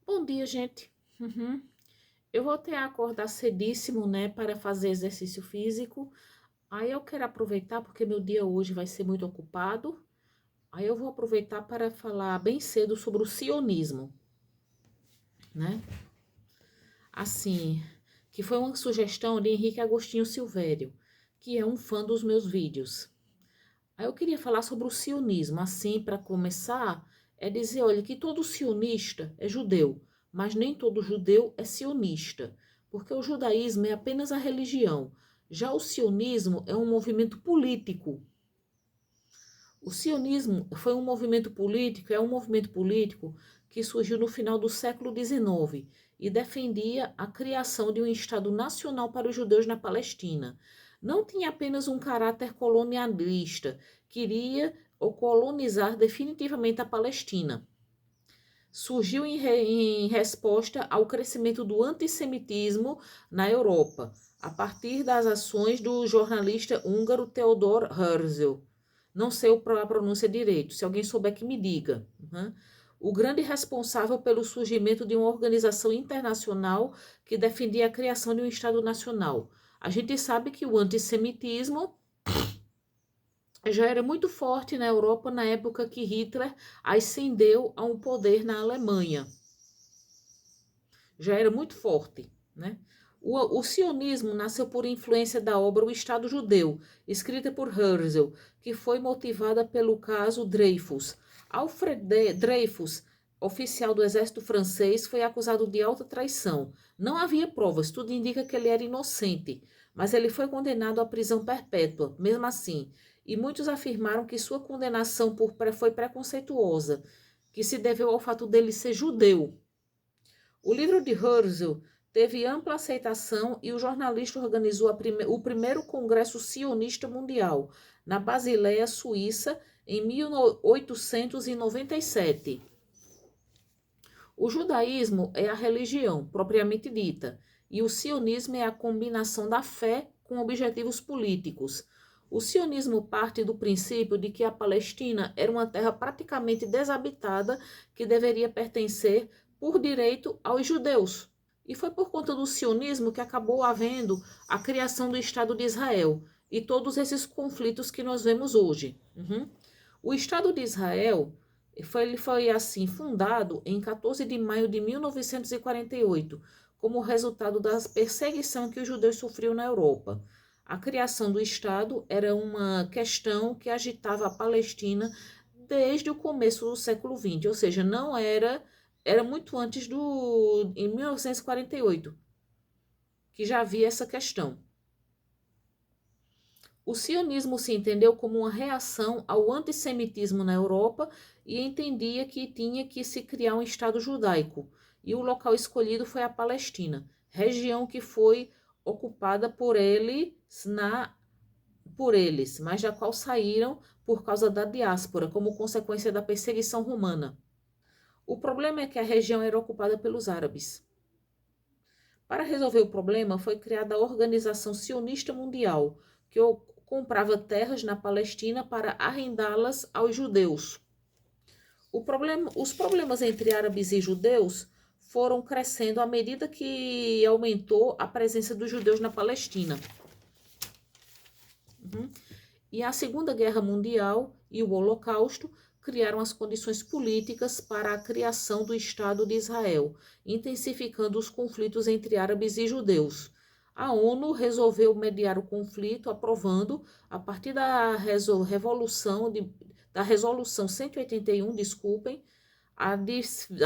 Bom dia, gente. Eu voltei a acordar cedíssimo, né, para fazer exercício físico. Aí eu quero aproveitar, porque meu dia hoje vai ser muito ocupado. Aí eu vou aproveitar para falar bem cedo sobre o sionismo, né? Assim, que foi uma sugestão de Henrique Agostinho Silvério, que é um fã dos meus vídeos. Aí eu queria falar sobre o sionismo, assim, para começar, é dizer, olha, que todo sionista é judeu, mas nem todo judeu é sionista, porque o judaísmo é apenas a religião. Já o sionismo é um movimento político. O sionismo foi um movimento político, é um movimento político que surgiu no final do século XIX e defendia a criação de um Estado nacional para os judeus na Palestina. Não tinha apenas um caráter colonialista, queria colonizar definitivamente a Palestina. Surgiu em resposta ao crescimento do antissemitismo na Europa, a partir das ações do jornalista húngaro Theodor Herzl. Não sei a pronúncia direito, se alguém souber que me diga. O grande responsável pelo surgimento de uma organização internacional que defendia a criação de um Estado nacional. A gente sabe que o antissemitismo já era muito forte na Europa na época que Hitler ascendeu a um poder na Alemanha. Já era muito forte, né? O sionismo nasceu por influência da obra O Estado Judeu, escrita por Herzl, que foi motivada pelo caso Dreyfus. Alfred Dreyfus, oficial do exército francês, foi acusado de alta traição. Não havia provas, tudo indica que ele era inocente, mas ele foi condenado à prisão perpétua, mesmo assim. E muitos afirmaram que sua condenação foi preconceituosa, que se deveu ao fato dele ser judeu. O livro de Herzl teve ampla aceitação e o jornalista organizou o primeiro Congresso Sionista Mundial, na Basileia, Suíça, em 1897. O judaísmo é a religião, propriamente dita, e o sionismo é a combinação da fé com objetivos políticos. O sionismo parte do princípio de que a Palestina era uma terra praticamente desabitada que deveria pertencer por direito aos judeus. E foi por conta do sionismo que acabou havendo a criação do Estado de Israel e todos esses conflitos que nós vemos hoje. O Estado de Israel ele foi assim fundado em 14 de maio de 1948, como resultado da perseguição que os judeus sofriam na Europa. A criação do Estado era uma questão que agitava a Palestina desde o começo do século XX, ou seja, não era muito antes em 1948, que já havia essa questão. O sionismo se entendeu como uma reação ao antissemitismo na Europa e entendia que tinha que se criar um Estado judaico. E o local escolhido foi a Palestina, região que foi ocupada por eles, mas da qual saíram por causa da diáspora, como consequência da perseguição romana. O problema é que a região era ocupada pelos árabes. Para resolver o problema, foi criada a Organização Sionista Mundial, que comprava terras na Palestina para arrendá-las aos judeus. Os problemas entre árabes e judeus foram crescendo à medida que aumentou a presença dos judeus na Palestina. E a Segunda Guerra Mundial e o Holocausto criaram as condições políticas para a criação do Estado de Israel, intensificando os conflitos entre árabes e judeus. A ONU resolveu mediar o conflito, aprovando, a partir da Resolução 181, a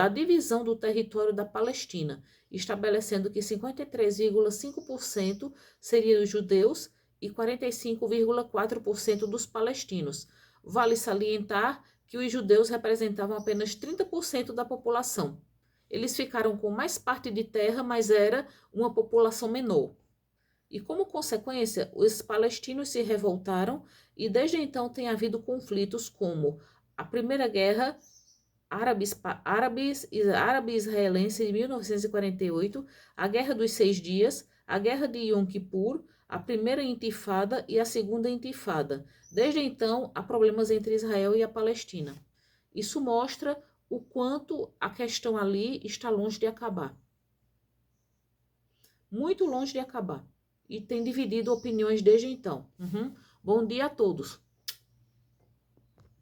divisão do território da Palestina, estabelecendo que 53,5% seriam os judeus e 45,4% dos palestinos. Vale salientar que os judeus representavam apenas 30% da população. Eles ficaram com mais parte de terra, mas era uma população menor. E como consequência, os palestinos se revoltaram e desde então tem havido conflitos como a Primeira Guerra árabe-israelense de 1948, a Guerra dos 6 Dias, a Guerra de Yom Kippur, a Primeira Intifada e a Segunda Intifada. Desde então, há problemas entre Israel e a Palestina. Isso mostra o quanto a questão ali está longe de acabar. Muito longe de acabar. E tem dividido opiniões desde então. Bom dia a todos.